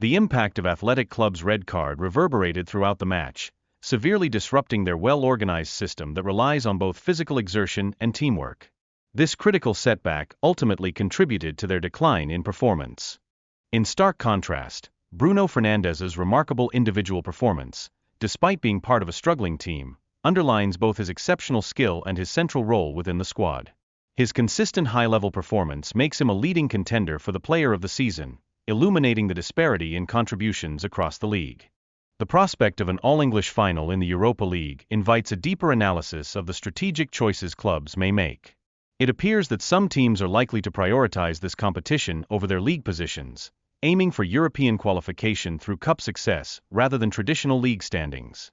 The impact of Athletic Club's red card reverberated throughout the match, severely disrupting their well-organized system that relies on both physical exertion and teamwork. This critical setback ultimately contributed to their decline in performance. In stark contrast, Bruno Fernandes's remarkable individual performance, despite being part of a struggling team, underlines both his exceptional skill and his central role within the squad. His consistent high-level performance makes him a leading contender for the Player of the Season, illuminating the disparity in contributions across the league. The prospect of an all-English final in the Europa League invites a deeper analysis of the strategic choices clubs may make. It appears that some teams are likely to prioritize this competition over their league positions, aiming for European qualification through cup success rather than traditional league standings.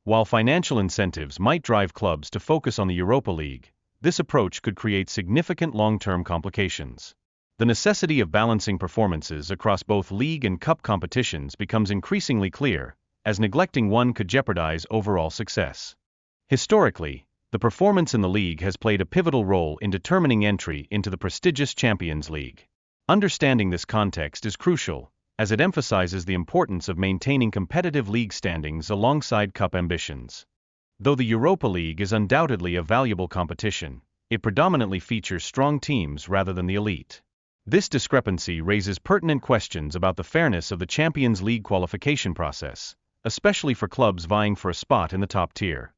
While financial incentives might drive clubs to focus on the Europa League, this approach could create significant long-term complications. The necessity of balancing performances across both league and cup competitions becomes increasingly clear, as neglecting one could jeopardize overall success. Historically, the performance in the league has played a pivotal role in determining entry into the prestigious Champions League. Understanding this context is crucial, as it emphasizes the importance of maintaining competitive league standings alongside cup ambitions. Though the Europa League is undoubtedly a valuable competition, it predominantly features strong teams rather than the elite. This discrepancy raises pertinent questions about the fairness of the Champions League qualification process, especially for clubs vying for a spot in the top tier.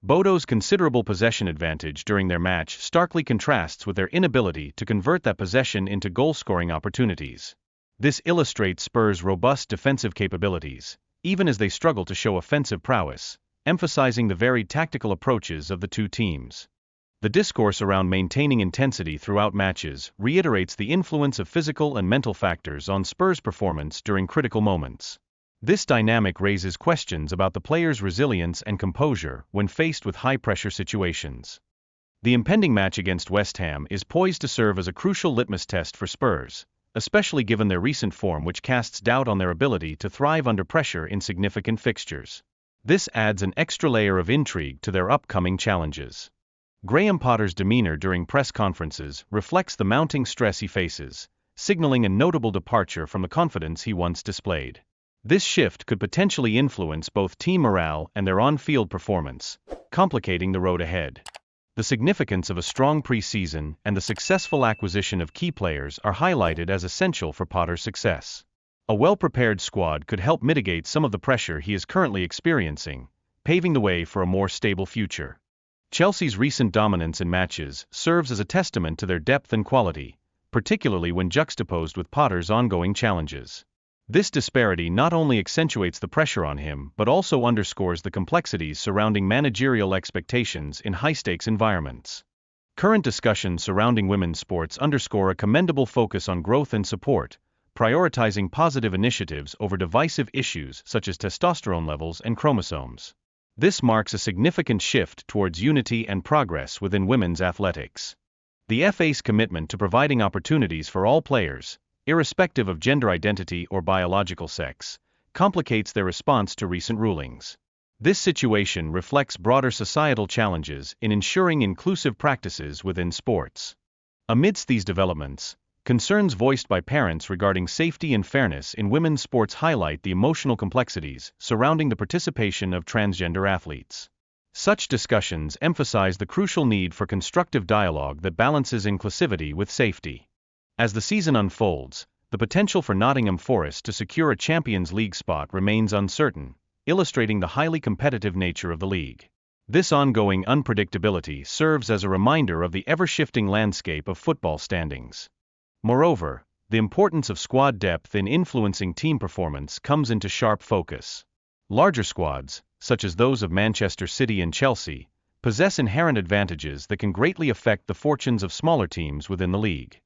Bodo's considerable possession advantage during their match starkly contrasts with their inability to convert that possession into goal-scoring opportunities. This illustrates Spurs' robust defensive capabilities, even as they struggle to show offensive prowess, emphasizing the varied tactical approaches of the two teams. The discourse around maintaining intensity throughout matches reiterates the influence of physical and mental factors on Spurs' performance during critical moments. This dynamic raises questions about the players' resilience and composure when faced with high-pressure situations. The impending match against West Ham is poised to serve as a crucial litmus test for Spurs, especially given their recent form, which casts doubt on their ability to thrive under pressure in significant fixtures. This adds an extra layer of intrigue to their upcoming challenges. Graham Potter's demeanor during press conferences reflects the mounting stress he faces, signaling a notable departure from the confidence he once displayed. This shift could potentially influence both team morale and their on-field performance, complicating the road ahead. The significance of a strong pre-season and the successful acquisition of key players are highlighted as essential for Potter's success. A well-prepared squad could help mitigate some of the pressure he is currently experiencing, paving the way for a more stable future. Chelsea's recent dominance in matches serves as a testament to their depth and quality, particularly when juxtaposed with Potter's ongoing challenges. This disparity not only accentuates the pressure on him but also underscores the complexities surrounding managerial expectations in high-stakes environments. Current discussions surrounding women's sports underscore a commendable focus on growth and support, prioritizing positive initiatives over divisive issues such as testosterone levels and chromosomes. This marks a significant shift towards unity and progress within women's athletics. The FA's commitment to providing opportunities for all players, irrespective of gender identity or biological sex, complicates their response to recent rulings. This situation reflects broader societal challenges in ensuring inclusive practices within sports. Amidst these developments, concerns voiced by parents regarding safety and fairness in women's sports highlight the emotional complexities surrounding the participation of transgender athletes. Such discussions emphasize the crucial need for constructive dialogue that balances inclusivity with safety. As the season unfolds, the potential for Nottingham Forest to secure a Champions League spot remains uncertain, illustrating the highly competitive nature of the league. This ongoing unpredictability serves as a reminder of the ever-shifting landscape of football standings. Moreover, the importance of squad depth in influencing team performance comes into sharp focus. Larger squads, such as those of Manchester City and Chelsea, possess inherent advantages that can greatly affect the fortunes of smaller teams within the league.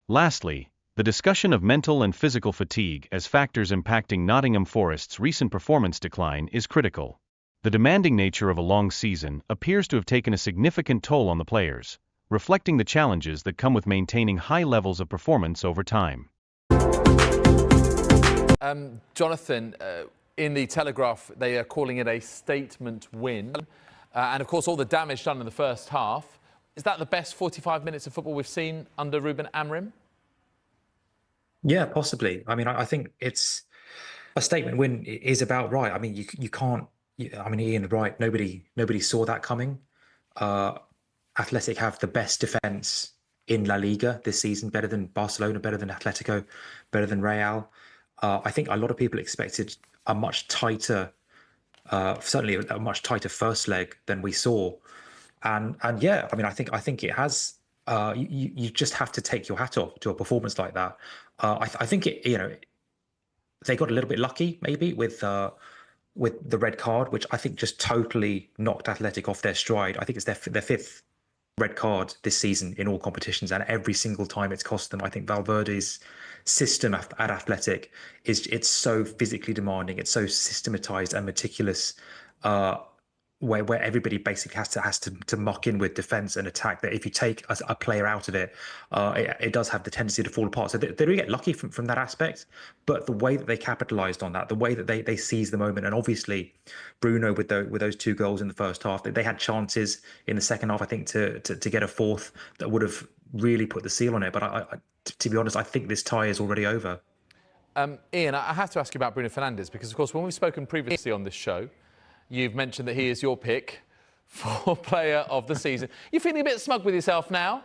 Lastly, the discussion of mental and physical fatigue as factors impacting Nottingham Forest's recent performance decline is critical. The demanding nature of a long season appears to have taken a significant toll on the players, reflecting the challenges that come with maintaining high levels of performance over time. Jonathan, in the Telegraph, they are calling it a statement win. And of course, all the damage done in the first half. Is that the best 45 minutes of football we've seen under Ruben Amorim? Yeah, possibly. I mean, I think it's a statement win is about right. I mean, you can't. I mean, Ian, right? Nobody saw that coming. Uh, Athletic have the best defense in La Liga this season, better than Barcelona, better than Atletico, better than Real. I think a lot of people expected a much tighter, certainly a much tighter first leg than we saw, and yeah, I mean, I think it has. You just have to take your hat off to a performance like that. I think they got a little bit lucky maybe with the red card, which I think just totally knocked Athletic off their stride. I think it's their fifth red card this season in all competitions, and every single time it's cost them. I think Valverde's system at Athletic it's so physically demanding, it's so systematized and meticulous. Where everybody basically has to muck in with defense and attack, that if you take a player out of it, it does have the tendency to fall apart. So they do get lucky from that aspect, but the way that they capitalized on that, the way that they seized the moment, and obviously Bruno with those two goals in the first half, they had chances in the second half, I think, to get a fourth that would have really put the seal on it. But to be honest, I think this tie is already over. Ian, I have to ask you about Bruno Fernandes, because of course when we've spoken previously on this show, you've mentioned that he is your pick for player of the season. You feeling a bit smug with yourself now?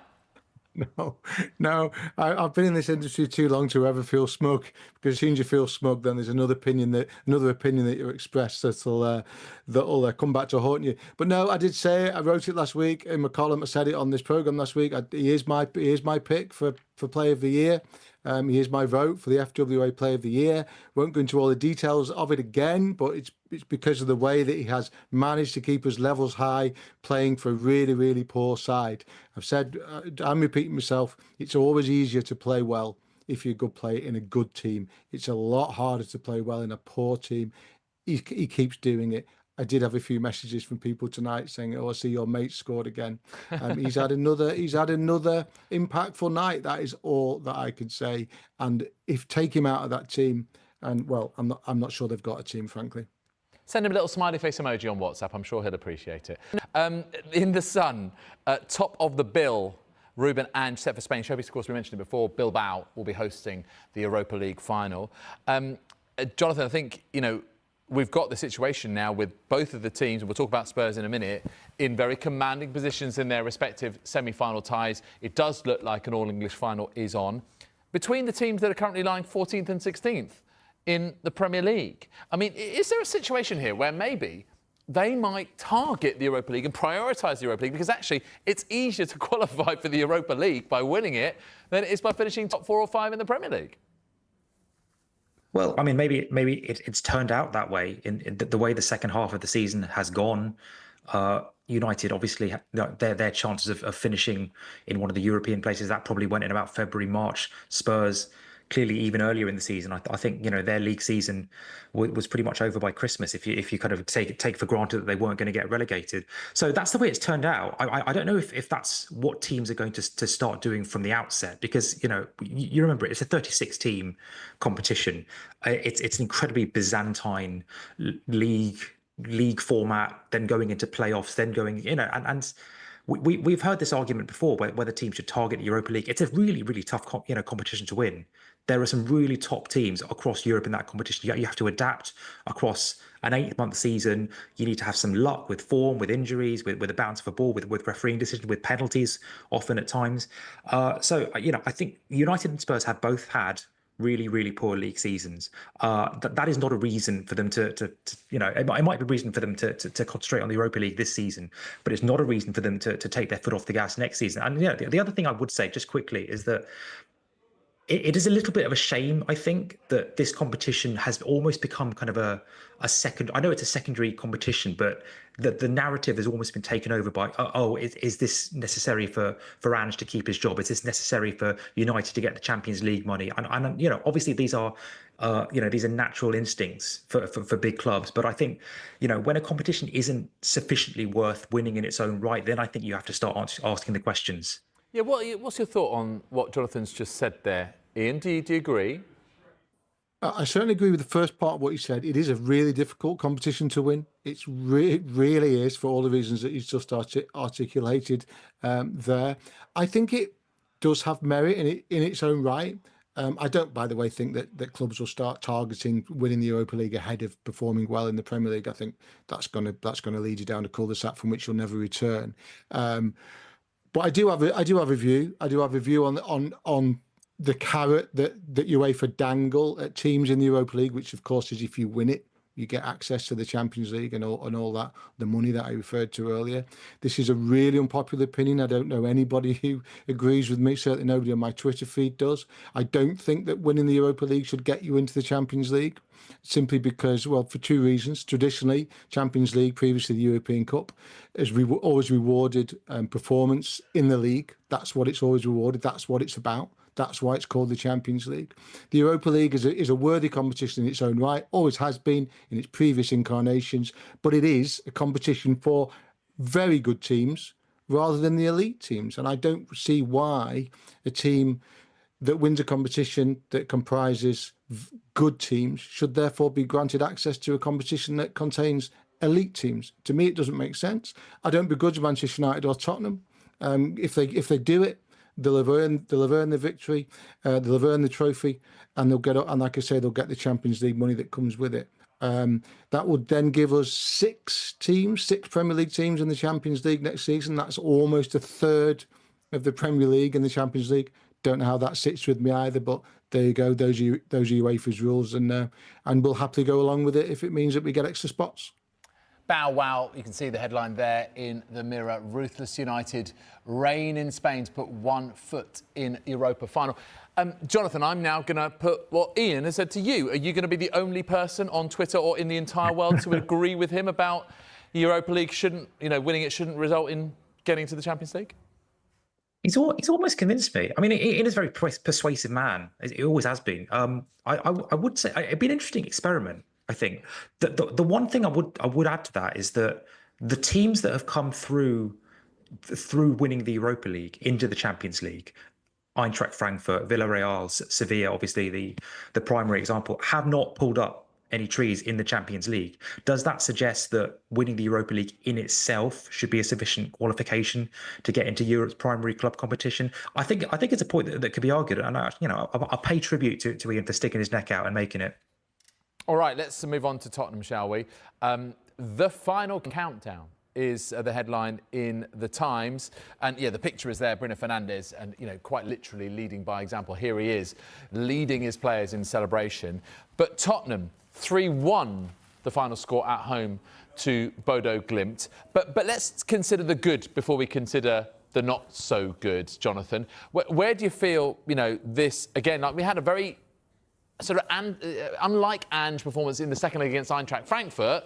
No. I've been in this industry too long to ever feel smug, because as soon as you feel smug, then there's another opinion that you express that'll come back to haunt you. But no, I did say it. I wrote it last week in my column. I said it on this program last week. He is my pick for Player of the Year. He is my vote for the FWA Player of the Year. Won't go into all the details of it again, but it's because of the way that he has managed to keep his levels high, playing for a really, really poor side. I've said, I'm repeating myself, it's always easier to play well if you're a good player in a good team. It's a lot harder to play well in a poor team. He keeps doing it. I did have a few messages from people tonight saying, "Oh, I see your mate scored again." He's had another impactful night. That is all that I could say. And if take him out of that team, and well, I'm not sure they've got a team, frankly. Send him a little smiley face emoji on WhatsApp. I'm sure he'll appreciate it. In the Sun, top of the bill, Ruben Ange set for Spain. Showbiz, of course, we mentioned it before. Bilbao will be hosting the Europa League final. Jonathan, I think we've got the situation now with both of the teams, and we'll talk about Spurs in a minute, in very commanding positions in their respective semi-final ties. It does look like an all-English final is on. Between the teams that are currently lying 14th and 16th in the Premier League, I mean, is there a situation here where maybe they might target the Europa League and prioritise the Europa League, because actually it's easier to qualify for the Europa League by winning it than it is by finishing top 4 or 5 in the Premier League? Well, I mean, maybe it's turned out that way in the way the second half of the season has gone. United, obviously, their chances of finishing in one of the European places, that probably went in about February, March. Spurs, clearly even earlier in the season. I think their league season was pretty much over by Christmas, if you kind of take for granted that they weren't going to get relegated. So that's the way it's turned out. I don't know if that's what teams are going to start doing from the outset, because you remember it's a 36 team competition. It's an incredibly Byzantine league format, then going into playoffs, then going and we've heard this argument before, whether teams should target the Europa League. It's a really, really tough competition to win. There are some really top teams across Europe in that competition. You have to adapt across an 8-month season. You need to have some luck with form, with injuries, with a bounce of a ball, with refereeing decisions, with penalties often at times. So I think United and Spurs have both had really, really poor league seasons. That is not a reason for them it might be a reason for them to concentrate on the Europa League this season, but it's not a reason for them to take their foot off the gas next season. And the other thing I would say just quickly is that it is a little bit of a shame, I think, that this competition has almost become kind of a second. I know it's a secondary competition, but the narrative has almost been taken over by, is this necessary for Ange to keep his job? Is this necessary for United to get the Champions League money? And obviously these are natural instincts for big clubs. But I think, when a competition isn't sufficiently worth winning in its own right, then I think you have to start asking the questions. Yeah, what's your thought on what Jonathan's just said there, Ian? Do you agree? I certainly agree with the first part of what you said. It is a really difficult competition to win. It really is, for all the reasons that you've just articulated there. I think it does have merit in its own right. I don't, by the way, think that clubs will start targeting winning the Europa League ahead of performing well in the Premier League. I think that's gonna lead you down a cul-de-sac from which you'll never return. But I do have a view. I do have a view on the carrot that UEFA dangle at teams in the Europa League, which of course is if you win it, you get access to the Champions League and all that, the money that I referred to earlier. This is a really unpopular opinion. I don't know anybody who agrees with me. Certainly nobody on my Twitter feed does. I don't think that winning the Europa League should get you into the Champions League, simply because, well, for two reasons. Traditionally, Champions League, previously the European Cup, has always rewarded performance in the league. That's what it's always rewarded. That's what it's about. That's why it's called the Champions League. The Europa League is a worthy competition in its own right, always has been in its previous incarnations, but it is a competition for very good teams rather than the elite teams. And I don't see why a team that wins a competition that comprises good teams should therefore be granted access to a competition that contains elite teams. To me, it doesn't make sense. I don't begrudge Manchester United or Tottenham. If they do it, they'll have earned the victory, they'll have earned the trophy, and they'll get, and like I say, they'll get the Champions League money that comes with it. That would then give us six Premier League teams in the Champions League next season. That's almost a third of the Premier League and the Champions League. Don't know how that sits with me either, but there you go. Those are UEFA's rules, and we'll happily go along with it if it means that we get extra spots. Bow wow, you can see the headline there in the Mirror. Ruthless United reign in Spain to put 1 foot in Europa final. Jonathan, I'm now going to put what Ian has said to you. Are you going to be the only person on Twitter or in the entire world to agree with him about the Europa League winning it shouldn't result in getting to the Champions League? He's almost convinced me. I mean, he is a very persuasive man. It always has been. I would say it'd be an interesting experiment. I think the one thing I would add to that is that the teams that have come through winning the Europa League into the Champions League, Eintracht Frankfurt, Villarreal, Sevilla, obviously the primary example, have not pulled up any trees in the Champions League. Does that suggest that winning the Europa League in itself should be a sufficient qualification to get into Europe's primary club competition? I think it's a point that could be argued, and I'll pay tribute to Ian for sticking his neck out and making it. All right, let's move on to Tottenham, shall we? The final countdown is the headline in the Times. And yeah, the picture is there, Bruno Fernandes, and quite literally leading by example. Here he is, leading his players in celebration. But Tottenham, 3-1, the final score at home to Bodo Glimt. But let's consider the good before we consider the not so good, Jonathan. Where do you feel, this, again, like we had a very sort of unlike Ange performance in the second leg against Eintracht Frankfurt,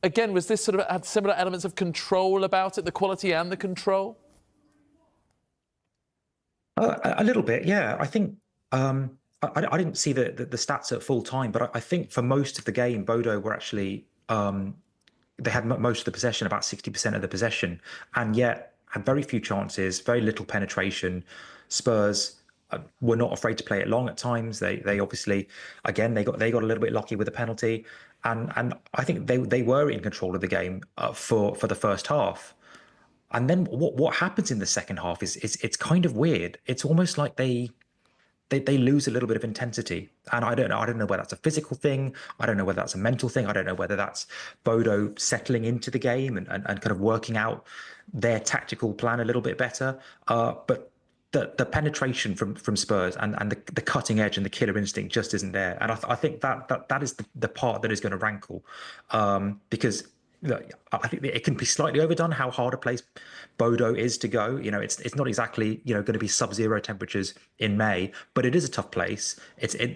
again, was this sort of had similar elements of control about it, the quality and the control? A little bit, yeah. I think I didn't see the stats at full time, but I think for most of the game, Bodo were actually they had most of the possession, about 60% of the possession, and yet had very few chances, very little penetration. Spurs were not afraid to play it long at times. They obviously, again, they got a little bit lucky with the penalty, and I think they were in control of the game for the first half. And then what happens in the second half is it's kind of weird. It's almost like they lose a little bit of intensity, and I don't know whether that's a physical thing. I don't know whether that's a mental thing. I don't know whether that's Bodo settling into the game and kind of working out their tactical plan a little bit better. But the penetration from Spurs and the cutting edge and the killer instinct just isn't there. And I think that is the part that is going to rankle, because I think it can be slightly overdone how hard a place Bodo is to go. It's not exactly going to be sub-zero temperatures in May, but it is a tough place.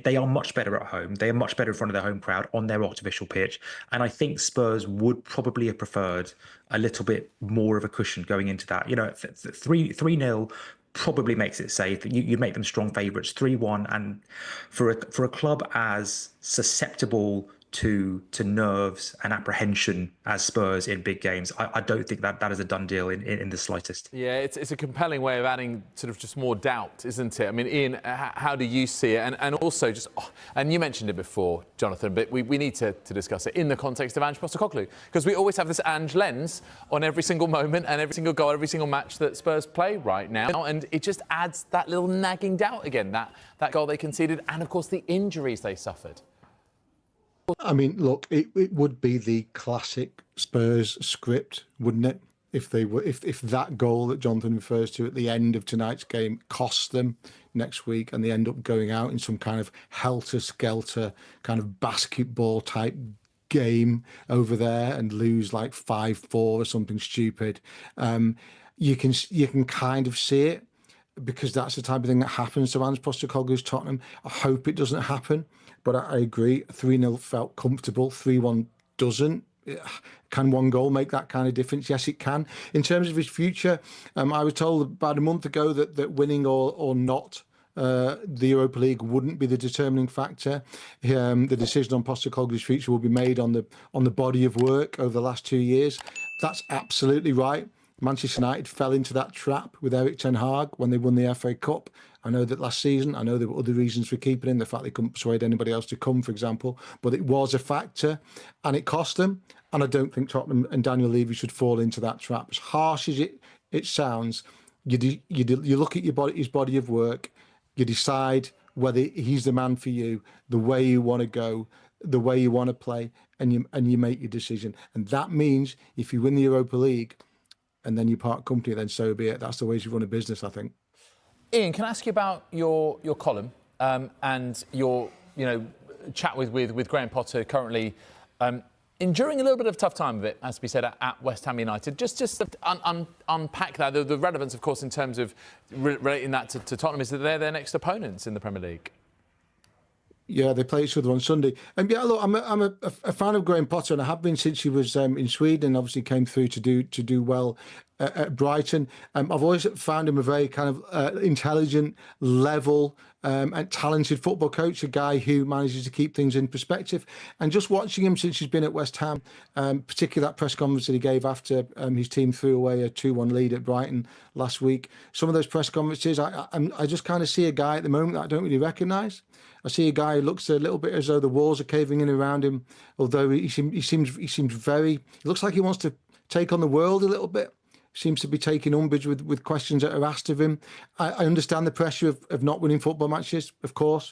They are much better at home. They are much better in front of their home crowd on their artificial pitch. And I think Spurs would probably have preferred a little bit more of a cushion going into that. 3-0 probably makes it safe. You make them strong favourites. 3-1, and for a club as susceptible to nerves and apprehension as Spurs in big games. I don't think that is a done deal in the slightest. Yeah, it's a compelling way of adding sort of just more doubt, isn't it? I mean, Ian, how do you see it? And also just, and you mentioned it before, Jonathan, but we need to discuss it in the context of Ange Postecoglou, because we always have this Ange lens on every single moment and every single goal, every single match that Spurs play right now, and it just adds that little nagging doubt again, that goal they conceded, and of course the injuries they suffered. I mean, look, it would be the classic Spurs script, wouldn't it? If they were, if that goal that Jonathan refers to at the end of tonight's game costs them next week, and they end up going out in some kind of helter-skelter kind of basketball type game over there and lose like 5-4 or something stupid, you can kind of see it, because that's the type of thing that happens to Ange Postecoglou's Tottenham. I hope it doesn't happen, but I agree. 3-0 felt comfortable. 3-1 doesn't. Can one goal make that kind of difference? Yes, it can. In terms of his future, I was told about a month ago that winning or not the Europa League wouldn't be the determining factor. The decision on Postecoglou's future will be made on the body of work over the last 2 years. That's absolutely right. Manchester United fell into that trap with Erik ten Hag when they won the FA Cup. I know that last season, I know there were other reasons for keeping him, the fact they couldn't persuade anybody else to come, for example, but it was a factor and it cost them. And I don't think Tottenham and Daniel Levy should fall into that trap. As harsh as it sounds, you look at his body of work, you decide whether he's the man for you, the way you want to go, the way you want to play, and you make your decision. And that means if you win the Europa League and then you part company, then so be it. That's the way you run a business, I think. Ian, can I ask you about your column and your chat with Graham Potter currently enduring a little bit of a tough time of it, as we said, at West Ham United. Just to unpack that, the relevance, of course, in terms of relating that to Tottenham is that they're their next opponents in the Premier League. Yeah, they play each other on Sunday. And yeah, look, I'm a fan of Graham Potter, and I have been since he was in Sweden, and obviously came through to do well at Brighton. I've always found him a very kind of intelligent, level, and talented football coach, a guy who manages to keep things in perspective. And just watching him since he's been at West Ham, particularly that press conference that he gave after his team threw away a 2-1 lead at Brighton last week, some of those press conferences, I just kind of see a guy at the moment that I don't really recognise. I see a guy who looks a little bit as though the walls are caving in around him, although he seems very, it looks like he wants to take on the world a little bit. Seems to be taking umbrage with questions that are asked of him. I understand the pressure of not winning football matches, of course.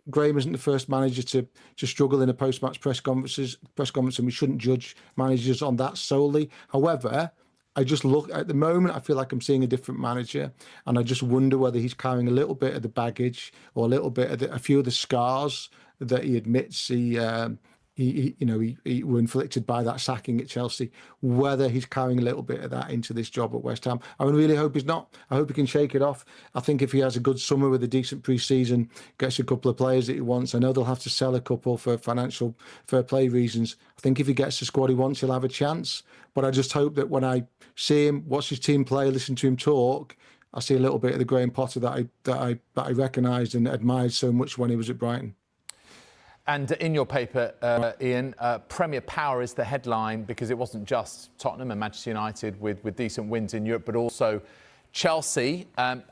Graham isn't the first manager to struggle in a post-match press conference, and we shouldn't judge managers on that solely. However, I just look at the moment, I feel like I'm seeing a different manager, and I just wonder whether he's carrying a little bit of the baggage or a little bit of a few of the scars that he admits he were inflicted by that sacking at Chelsea, whether he's carrying a little bit of that into this job at West Ham. I really hope he's not. I hope he can shake it off. I think if he has a good summer with a decent pre-season, gets a couple of players that he wants, I know they'll have to sell a couple for financial fair play reasons. I think if he gets the squad he wants, he'll have a chance. But I just hope that when I see him, watch his team play, listen to him talk, I see a little bit of the Graham Potter that I recognised and admired so much when he was at Brighton. And in your paper, Ian, Premier Power is the headline because it wasn't just Tottenham and Manchester United with decent wins in Europe, but also Chelsea. And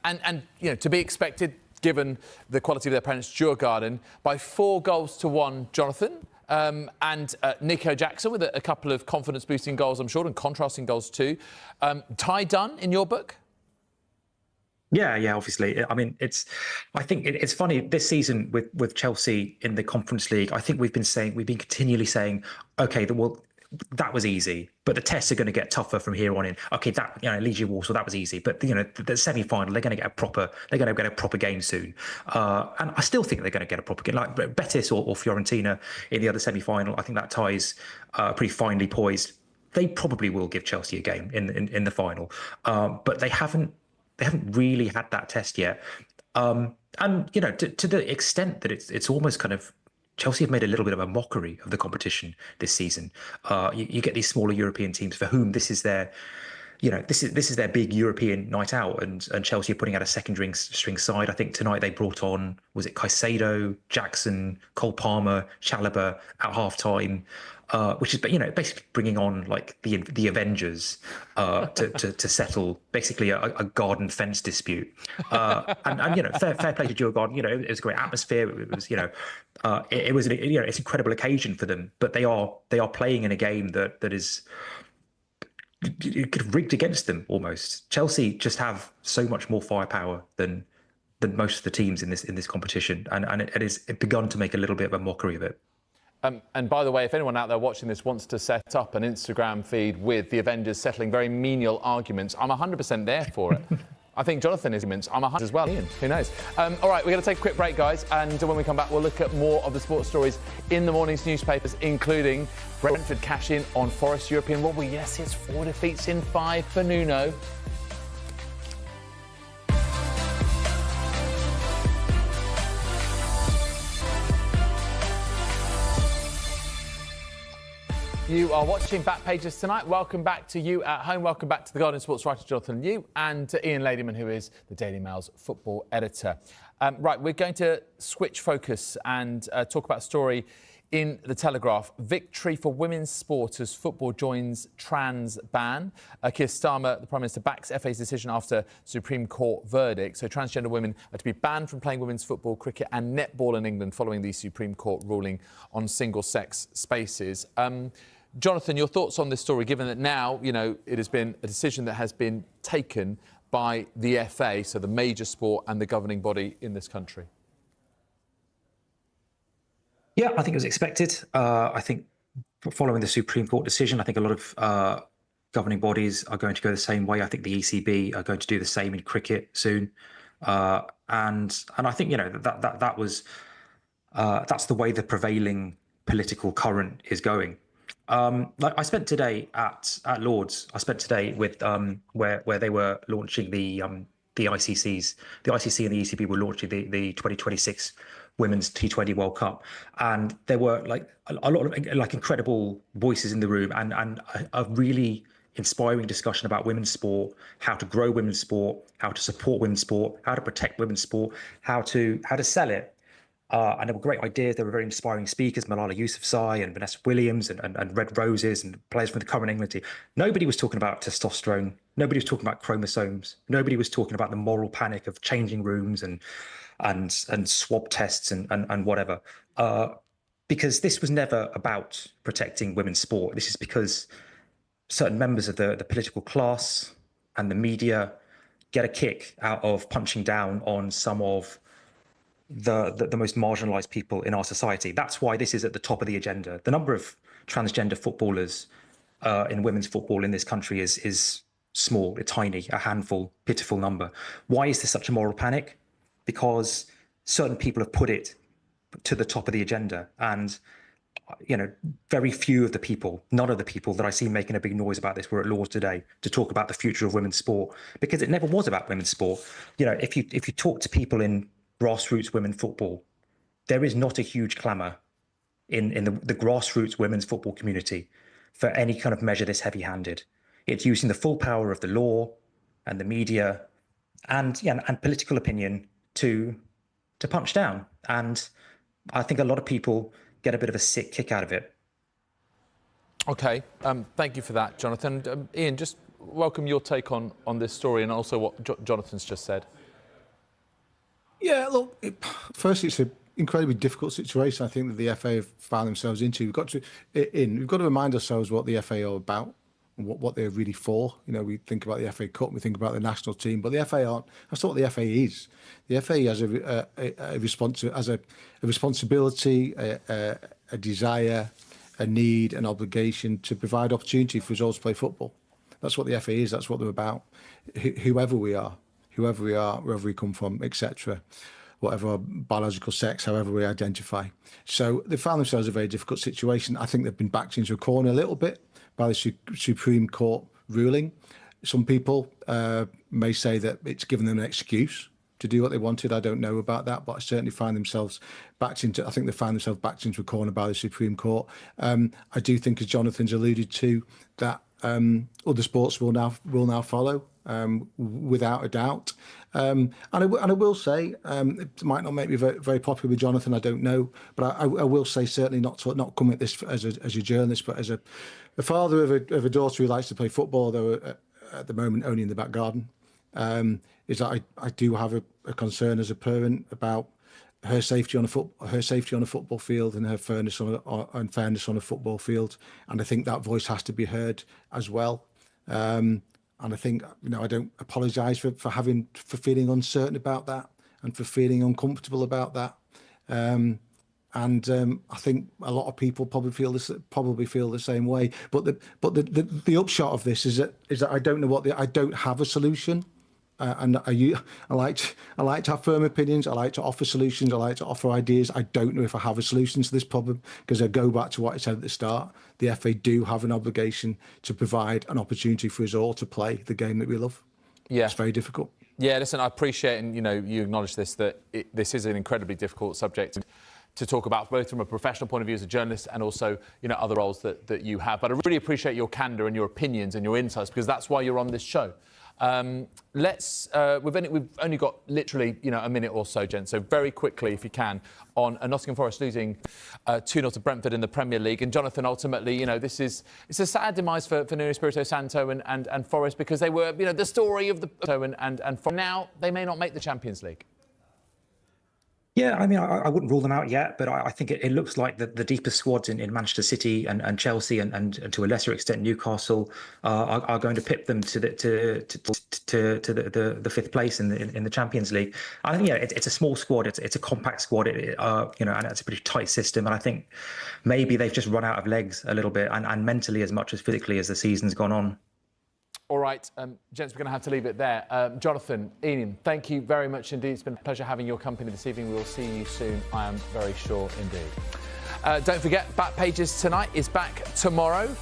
to be expected, given the quality of their opponents, Djurgården, by 4-1, Jonathan. And Nico Jackson with a couple of confidence-boosting goals, I'm sure, and contrasting goals too. Ty Dunn, in your book? Yeah, obviously. I mean, I think it's funny this season with Chelsea in the Conference League. I think we've been continually saying, okay, that was easy, but the tests are going to get tougher from here on in. Okay, that Legia Warsaw, that was easy, but the semi-final, they're going to get a proper game soon. And I still think they're going to get a proper game, like Betis or Fiorentina in the other semi-final. I think that tie's pretty finely poised. They probably will give Chelsea a game in the final, but they haven't really had that test yet. And to the extent that it's almost kind of, Chelsea have made a little bit of a mockery of the competition this season. You get these smaller European teams for whom this is their this is their big European night out, and Chelsea are putting out a second string side. I think tonight they brought on, was it Caicedo, Jackson, Cole Palmer, Chalobah at half time, which is basically bringing on like the Avengers to settle basically a garden fence dispute. And fair play to Djurgården. It was a great atmosphere. It was it was it's an incredible occasion for them, but they are playing in a game that is rigged against them almost. Chelsea just have so much more firepower than most of the teams in this competition, and it has begun to make a little bit of a mockery of it. And by the way, if anyone out there watching this wants to set up an Instagram feed with the Avengers settling very menial arguments, I'm 100% there for it. I think Jonathan is immense. I'm 100 as well. Ian, who knows? All right, we're going to take a quick break, guys. And when we come back, we'll look at more of the sports stories in the morning's newspapers, including Brentford cash in on Forest European wobble. Yes, it's 4 defeats in 5 for Nuno. You are watching Back Pages tonight. Welcome back to you at home. Welcome back to the Guardian sports writer Jonathan Liu and to Ian Ladyman, who is the Daily Mail's football editor. Right, we're going to switch focus and talk about a story in The Telegraph. Victory for women's sport as football joins trans ban. Keir Starmer, the Prime Minister, backs FA's decision after Supreme Court verdict. So transgender women are to be banned from playing women's football, cricket and netball in England following the Supreme Court ruling on single-sex spaces. Jonathan, your thoughts on this story, given that now, it has been a decision that has been taken by the FA, so the major sport and the governing body in this country? Yeah, I think it was expected. I think following the Supreme Court decision, I think a lot of governing bodies are going to go the same way. I think the ECB are going to do the same in cricket soon. And I think, that was that's the way the prevailing political current is going. Like I spent today at Lord's. I spent today with where they were launching the ICCs. The ICC and the ECB were launching the 2026 Women's T20 World Cup, and there were like a lot of like incredible voices in the room, and a really inspiring discussion about women's sport, how to grow women's sport, how to support women's sport, how to protect women's sport, how to sell it. And there were great ideas. There were very inspiring speakers, Malala Yousafzai and Vanessa Williams and Red Roses and players from the current England team. Nobody was talking about testosterone. Nobody was talking about chromosomes. Nobody was talking about the moral panic of changing rooms and swab tests and whatever. Because this was never about protecting women's sport. This is because certain members of the political class and the media get a kick out of punching down on some of the most marginalized people in our society. That's why this is at the top of the agenda. The number of transgender footballers in women's football in this country is small, it's tiny, a handful, pitiful number. Why is there such a moral panic? Because certain people have put it to the top of the agenda, and very few of the people, none of the people that I see making a big noise about this were at Lord's today to talk about the future of women's sport, because it never was about women's sport. If you talk to people in grassroots women football, there is not a huge clamour in the grassroots women's football community for any kind of measure this heavy-handed. It's using the full power of the law and the media and political opinion to punch down. And I think a lot of people get a bit of a sick kick out of it. OK, thank you for that, Jonathan. Ian, just welcome your take on this story and also what Jonathan's just said. Yeah, look, firstly, it's an incredibly difficult situation, I think, that the FA have found themselves into. We've got to remind ourselves what the FA are about and what they're really for. We think about the FA Cup, we think about the national team, but the FA aren't. That's not what the FA is. The FA has a responsibility, a desire, a need, an obligation to provide opportunity for us all to play football. That's what the FA is. That's what they're about. Whoever we are, wherever we come from, etc., whatever our biological sex, however we identify. So they found themselves in a very difficult situation. I think they've been backed into a corner a little bit by the Supreme Court ruling. Some people may say that it's given them an excuse to do what they wanted. I don't know about that, but I certainly find themselves backed into. I think they find themselves backed into a corner by the Supreme Court. I do think, as Jonathan's alluded to, that other sports will now follow, without a doubt. And I will say, it might not make me very, very popular with Jonathan, I don't know, but I will say certainly not come at this as a journalist, but as a father of a daughter who likes to play football, though at the moment only in the back garden. Is that I do have a concern as a parent about her safety on a football field and her fairness on a football field, and I think that voice has to be heard as well. And I think, I don't apologise for feeling uncertain about that and for feeling uncomfortable about that. And I think a lot of people probably feel the same way. But the upshot of this is that I don't know I don't have a solution. And I like to have firm opinions. I like to offer solutions. I like to offer ideas. I don't know if I have a solution to this problem, because I go back to what I said at the start. The FA do have an obligation to provide an opportunity for us all to play the game that we love. Yeah, it's very difficult. Yeah, listen, I appreciate, and you acknowledge this, that this is an incredibly difficult subject to talk about, both from a professional point of view as a journalist and also other roles that you have. But I really appreciate your candour and your opinions and your insights, because that's why you're on this show. We've only got literally a minute or so, gents. So very quickly, if you can, on Nottingham Forest losing 2-0 to Brentford in the Premier League. And Jonathan, ultimately, it's a sad demise for Nuno Espirito Santo and Forest, because they were the story of the and for now they may not make the Champions League. Yeah, I mean, I wouldn't rule them out yet, but I think it looks like the deepest squads in Manchester City and Chelsea and to a lesser extent Newcastle are going to pip them to the fifth place in the Champions League. I think it's a small squad, it's a compact squad, and it's a pretty tight system. And I think maybe they've just run out of legs a little bit, and mentally as much as physically as the season's gone on. All right, gents, we're going to have to leave it there. Jonathan, Ian, thank you very much indeed. It's been a pleasure having your company this evening. We will see you soon, I am very sure indeed. Don't forget, Back Pages tonight is back tomorrow.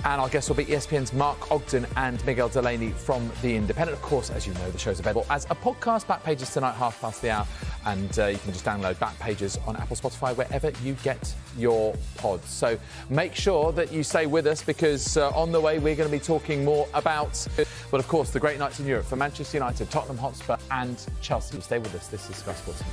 And our guests will be ESPN's Mark Ogden and Miguel Delaney from The Independent. Of course, as you know, the show's available as a podcast, Back Pages tonight, 1:30. And you can just download Back Pages on Apple, Spotify, wherever you get your pods. So make sure that you stay with us, because on the way, we're going to be talking more about, well, of course, the great nights in Europe for Manchester United, Tottenham Hotspur and Chelsea. Stay with us. This is Sky Sports.